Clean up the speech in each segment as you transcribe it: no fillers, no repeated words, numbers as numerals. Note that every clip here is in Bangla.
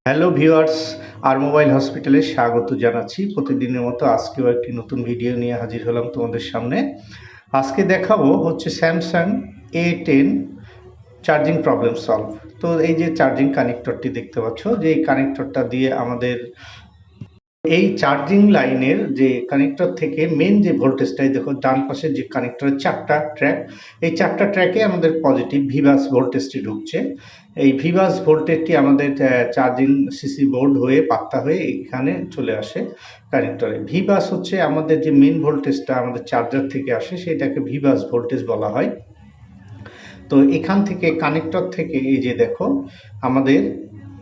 হ্যালো ভিউয়ার্স, আর মোবাইল হসপিটালে স্বাগত জানাচ্ছি। প্রতিদিনের মতো আজকেও একটি নতুন ভিডিও নিয়ে হাজির হলাম তোমাদের সামনে। আজকে দেখাবো হচ্ছে Samsung A10 charging problem solve. তো এই যে চার্জিং কানেক্টরটি দেখতে পাচ্ছ, যে এই কানেক্টরটা দিয়ে আমাদের এই চার্জিং লাইনের যে কানেক্টর থেকে মেন যে ভোল্টেজটাই দেখো, ডান পাশে যে কানেক্টরের চারটা ট্র্যাক, এই চারটা ট্র্যাকে আমাদের পজিটিভ ভিবাস ভোল্টেজটি ঢুকছে। এই ভিবাস ভোল্টেজটি আমাদের চার্জিং সিসি বোর্ড হয়ে পাত্তা হয়ে এখানে চলে আসে কানেক্টরে। ভিবাস হচ্ছে আমাদের যে মেন ভোল্টেজটা আমাদের চার্জার থেকে আসে, সেটাকে ভিবাস ভোল্টেজ বলা হয়। তো এখান থেকে কানেক্টর থেকে এই যে দেখো, আমাদের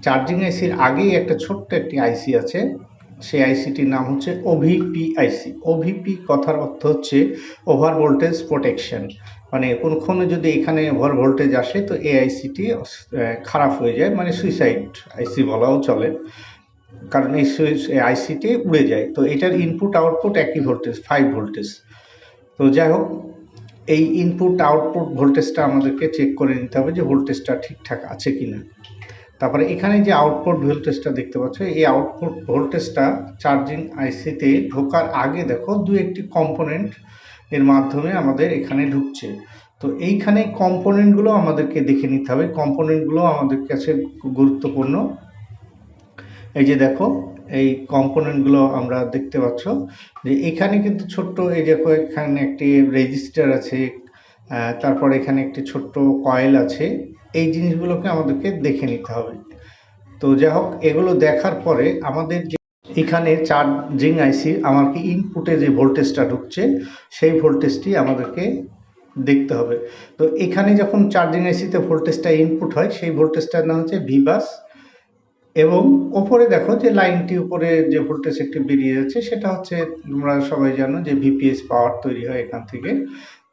চার্জিং আইসির আগেই একটা ছোট্ট একটি আইসি আছে। সেই আইসিটির নাম হচ্ছে ওভিপি আইসি। ওভিপি কথার অর্থ হচ্ছে ওভার ভোল্টেজ প্রোটেকশন। মানে কোনক্ষণে যদি এখানে ওভার ভোল্টেজ আসে তো এই আইসিটি খারাপ হয়ে যায়, মানে সুইসাইড আইসি বলাও চলে, কারণ এই আইসিটি উড়ে যায়। তো এটার ইনপুট আউটপুট একই ভোল্টেজ, 5 ভোল্টেজ। তো যাই হোক, এই ইনপুট আউটপুট ভোল্টেজটা আমাদেরকে চেক করে নিতে হবে যে ভোল্টেজটা ঠিকঠাক আছে কিনা। তারপরে এখানে যে আউটপুট ভোল্টেজটা দেখতে পাচ্ছ, এই আউটপুট ভোল্টেজটা চার্জিং আইসিতে ঢোকার আগে দেখো দু একটি কম্পোনেন্ট এর মাধ্যমে আমাদের এখানে ঢুকছে। তো এইখানে কম্পোনেন্টগুলো আমাদেরকে দেখে নিতে হবে, কম্পোনেন্টগুলো আমাদের কাছে গুরুত্বপূর্ণ। এই যে দেখো, এই কম্পোনেন্টগুলো আমরা দেখতে পাচ্ছ যে এখানে কিন্তু ছোট্ট, এই দেখো এখানে একটি রেজিস্টার আছে, তারপর এখানে একটি ছোট্ট কয়েল আছে। এই জিনিসগুলোকে আমাদেরকে দেখে নিতে হবে। তো যাই হোক, এগুলো দেখার পরে আমাদের যে এখানে চার্জিং আইসি আমাকে ইনপুটে যে ভোল্টেজটা ঢুকছে সেই ভোল্টেজটি আমাদেরকে দেখতে হবে। তো এখানে যখন চার্জিং আইসিতে ভোল্টেজটা ইনপুট হয়, সেই ভোল্টেজটার নাম হচ্ছে ভিবাস। এবং ওপরে দেখো যে লাইনটি উপরে যে ভোল্টেজ একটি বেরিয়ে যাচ্ছে, সেটা হচ্ছে তোমরা সবাই জানো যে ভিপিএস পাওয়ার তৈরি হয় এখান থেকে।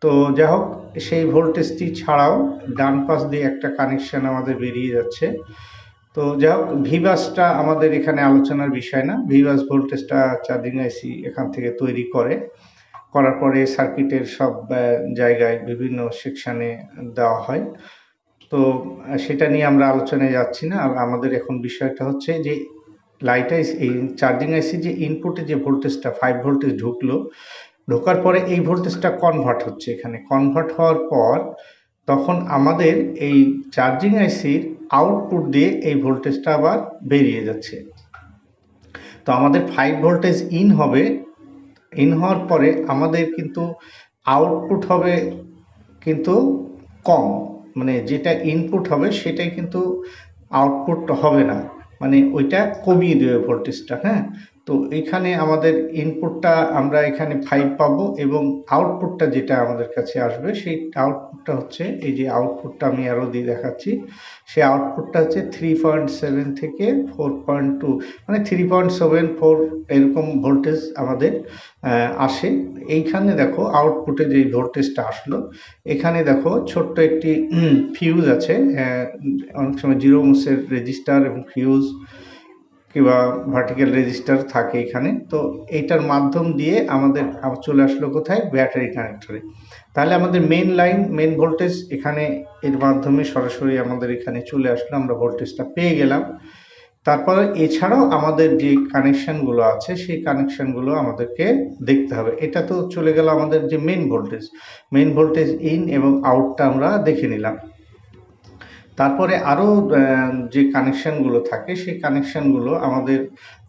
তো যাই হোক, সেই ভোল্টেজটি ছাড়াও ডান পাশ দিয়ে একটা কানেকশন আমাদের বেরিয়ে যাচ্ছে। তো যাই হোক, ভিবাসটা আমাদের এখানে আলোচনার বিষয় না। ভিবাস ভোল্টেজটা চার্জিং আইসি এখান থেকে তৈরি করার পরে সার্কিটের সব জায়গায় বিভিন্ন সেকশানে দেওয়া হয়। তো সেটা নিয়ে আমরা আলোচনায় যাচ্ছি না। আর আমাদের এখন বিষয়টা হচ্ছে যে এই চার্জিং আইসি যে ইনপুটে যে ভোল্টেজটা 5 ভোল্টেজ ঢোকার পরে এই ভোল্টেজটা কনভার্ট হচ্ছে। এখানে কনভার্ট হওয়ার পর তখন আমাদের এই চার্জিং আইসির আউটপুট দিয়ে এই ভোল্টেজটা আবার বেরিয়ে যাচ্ছে। তো আমাদের 5 ভোল্টেজ ইন হওয়ার পরে আমাদের কিন্তু আউটপুট হবে কিন্তু কম, মানে যেটা ইনপুট হবে সেটাই কিন্তু আউটপুট হবে না, মানে ওইটা কমিয়ে দেবে ভোল্টেজটা। হ্যাঁ, তো এখানে আমাদের ইনপুটটা আমরা এখানে 5 পাবো এবং আউটপুটটা যেটা আমাদের কাছে আসবে সেই আউটপুটটা হচ্ছে, এই যে আউটপুটটা আমি আরও দিয়ে দেখাচ্ছি, সেই আউটপুটটা হচ্ছে 3.7 থেকে 4.2, মানে 3.74 এরকম ভোল্টেজ আমাদের আসে। এইখানে দেখো আউটপুটে যে ভোল্টেজটা আসলো, এখানে দেখো ছোট্ট একটি ফিউজ আছে। অনেক সময় 0 ohms-এর রেজিস্টার এবং ফিউজ কিংবা ভার্টিক্যাল রেজিস্টার থাকে এখানে। তো এইটার মাধ্যম দিয়ে আমাদের চলে আসলো কোথায়, ব্যাটারি কানেক্টরে। তাহলে আমাদের মেন ভোল্টেজ এখানে এর মাধ্যমে সরাসরি আমাদের এখানে চলে আসলো, আমরা ভোল্টেজটা পেয়ে গেলাম। তারপরে এছাড়াও আমাদের যে কানেকশনগুলো আছে সেই কানেকশনগুলো আমাদেরকে দেখতে হবে। এটা তো চলে গেল আমাদের যে মেন ভোল্টেজ ইন এবং আউটটা আমরা দেখে নিলাম। তারপরে আরও যে কানেকশনগুলো থাকে সেই কানেকশনগুলো আমাদের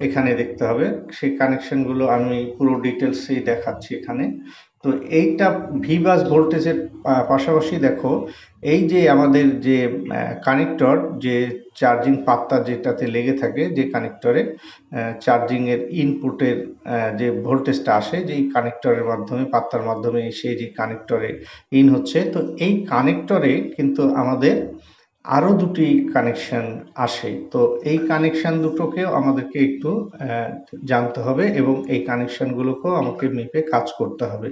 এখানে দেখতে হবে। সেই কানেকশনগুলো আমি পুরো ডিটেলসেই দেখাচ্ছি এখানে। তো এইটা ভিবাস ভোল্টেজের পাশাপাশি দেখো, এই যে আমাদের যে কানেক্টর, যে চার্জিং পাত্তা যেটাতে লেগে থাকে, যে কানেক্টরে চার্জিংয়ের ইনপুটের যে ভোল্টেজটা আসে, যেই কানেক্টরের মাধ্যমে, পাত্তার মাধ্যমে এসে যে কানেক্টরে ইন হচ্ছে, তো এই কানেক্টরে কিন্তু আমাদের আরও দুটি কানেকশন আসে। তো এই কানেকশন দুটোকেও আমাদেরকে একটু জানতে হবে এবং এই কানেকশনগুলোকেও আমাকে মেপে কাজ করতে হবে।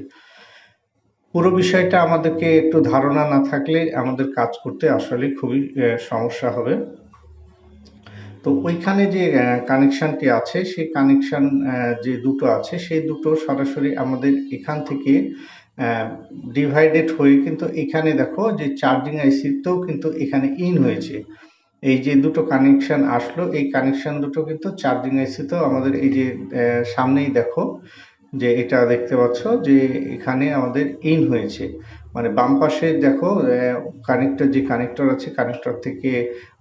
পুরো বিষয়টা আমাদেরকে একটু ধারণা না থাকলে আমাদের কাজ করতে আসলে খুবই সমস্যা হবে। তো ওইখানে যে কানেকশনটি আছে, সেই কানেকশন যে দুটো আছে, সেই দুটো সরাসরি আমাদের এখান থেকে ডিভাইডেড হয়ে কিন্তু এখানে দেখো যে চার্জিং আইসিতেও কিন্তু এখানে ইন হয়েছে। এই যে দুটো কানেকশন আসলো, এই কানেকশন দুটো কিন্তু চার্জিং আইসিতেও আমাদের এই যে সামনেই দেখো যে এটা দেখতে পাচ্ছ যে এখানে আমাদের ইন হয়েছে, মানে বাম পাশে দেখো কানেক্টর, যে কানেক্টর আছে কানেক্টর থেকে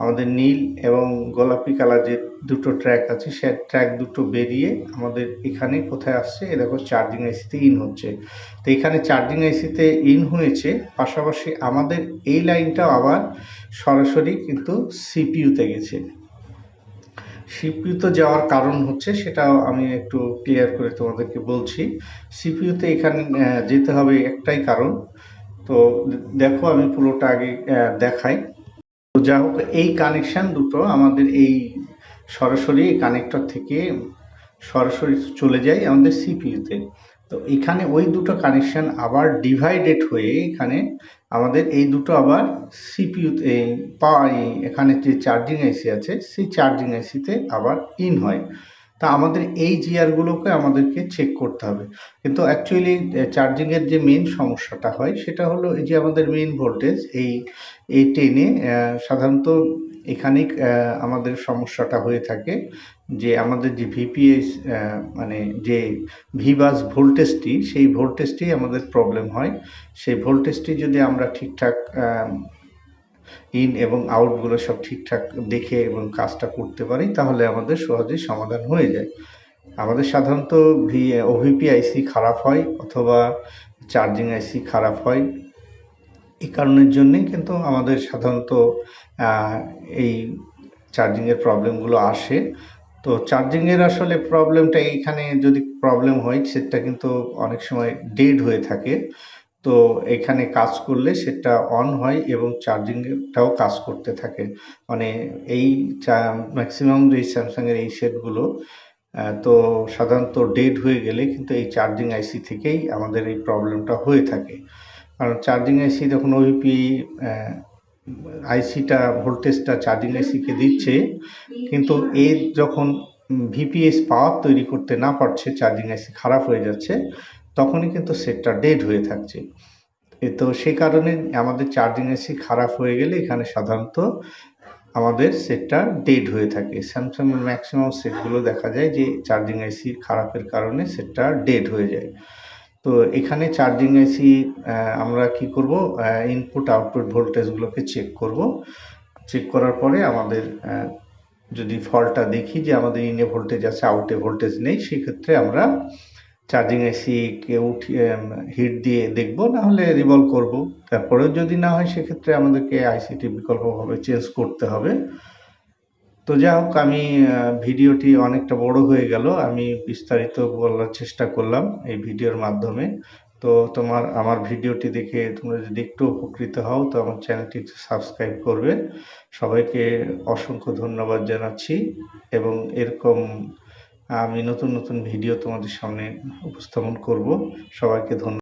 আমাদের নীল এবং গোলাপি কালার যে দুটো ট্র্যাক আছে সে ট্র্যাক দুটো বেরিয়ে আমাদের এখানে কোথায় আসছে, এ দেখো চার্জিং আইসিতে ইন হচ্ছে। তো এখানে চার্জিং আইসিতে ইন হয়েছে, পাশাপাশি আমাদের এই লাইনটাও আবার সরাসরি কিন্তু সিপিইউতে গেছে। সিপিইউতে যাওয়ার কারণ হচ্ছে সেটাও আমি একটু ক্লিয়ার করে তোমাদেরকে বলছি। সিপিইউতে এখানে যেতে হবে একটাই কারণ, তো দেখো আমি পুরোটা আগে দেখাই। তো যা হোক, এই কানেকশন দুটো আমাদের এই সরাসরি কানেক্টর থেকে সরাসরি চলে যায় আমাদের সিপিইউতে। তো এখানে ওই দুটো কানেকশন আবার ডিভাইডেড হয়ে এখানে আমাদের এই দুটো আবার সিপিইউতে পাওয়া, এখানে যে চার্জিং আইসি আছে সেই চার্জিং আইসিতে আবার ইন হয়। তা আমাদের এই জিআরগুলোকে আমাদেরকে চেক করতে হবে। কিন্তু অ্যাকচুয়ালি চার্জিংয়ের যে মেন সমস্যাটা হয় সেটা হলো এই যে আমাদের মেন ভোল্টেজ এই টেনে সাধারণত এখানেই আমাদের সমস্যাটা হয়ে থাকে, যে আমাদের যে ভিপিএস মানে যে ভিবাস ভোল্টেজটি, সেই ভোল্টেজটি আমাদের প্রবলেম হয়। সেই ভোল্টেজটি যদি আমরা ঠিকঠাক ইন এবং আউটগুলো সব ঠিকঠাক দেখে এবং কাজটা করতে পারি তাহলে আমাদের সহজেই সমাধান হয়ে যায়। আমাদের সাধারণত ওভিপি আইসি খারাপ হয় অথবা চার্জিং আইসি খারাপ হয়, এই কারণের জন্যই কিন্তু আমাদের সাধারণত এই চার্জিংয়ের প্রবলেমগুলো আসে। তো চার্জিংয়ের আসলে প্রবলেমটা এইখানে যদি প্রবলেম হয় সেটা কিন্তু অনেক সময় ডেড হয়ে থাকে। তো এখানে কাজ করলে সেটা অন হয় এবং চার্জিংটাও কাজ করতে থাকে। মানে এই ম্যাক্সিমাম যে স্যামসাংয়ের এই সেটগুলো তো সাধারণত ডেড হয়ে গেলে কিন্তু এই চার্জিং আইসি থেকেই আমাদের এই প্রবলেমটা হয়ে থাকে। কারণ চার্জিং আইসি যখন ওইপি আইসিটা ভোল্টেজটা চার্জিং আইসিকে দিচ্ছে, কিন্তু এর যখন ভিপিএস পাওয়ার তৈরি করতে না পারছে, চার্জিং আইসি খারাপ হয়ে যাচ্ছে, তখনই কিন্তু সেটটা ডেড হয়ে থাকছে। তো সে কারণে আমাদের চার্জিং আইসি খারাপ হয়ে গেলে এখানে সাধারণত আমাদের সেটটা ডেড হয়ে থাকে। স্যামসাং ম্যাক্সিমাম সেটগুলো দেখা যায় যে চার্জিং আইসি খারাপের কারণে সেটটা ডেড হয়ে যায়। তো এখানে চার্জিং আইসি আমরা কি করব, ইনপুট আউটপুট ভোল্টেজগুলোকে চেক করব। চেক করার পরে আমাদের যদি ফল্টটা দেখি যে আমাদের ইনে ভোল্টেজ আছে আউটে ভোল্টেজ নেই, সেক্ষেত্রে আমরা চার্জিং আইসিকে উঠিয়ে হিট দিয়ে দেখব, না হলে রিভলভ করব। তারপরেও যদি না হয় সেক্ষেত্রে আমাদেরকে আইসিটি বিকল্পভাবে চেঞ্জ করতে হবে। তো যাই হোক, আমি ভিডিওটি অনেকটা বড় হয়ে গেল, আমি বিস্তারিত বলার চেষ্টা করলাম এই ভিডিওর মাধ্যমে। তো আমার ভিডিওটি দেখে তোমরা যদি একটু উপকৃত হও তো আমার চ্যানেলটি সাবস্ক্রাইব করবে। সবাইকে অসংখ্য ধন্যবাদ জানাচ্ছি এবং এরকম আমি নতুন নতুন ভিডিও তোমাদের সামনে উপস্থাপন করব। সবাইকে ধন্যবাদ।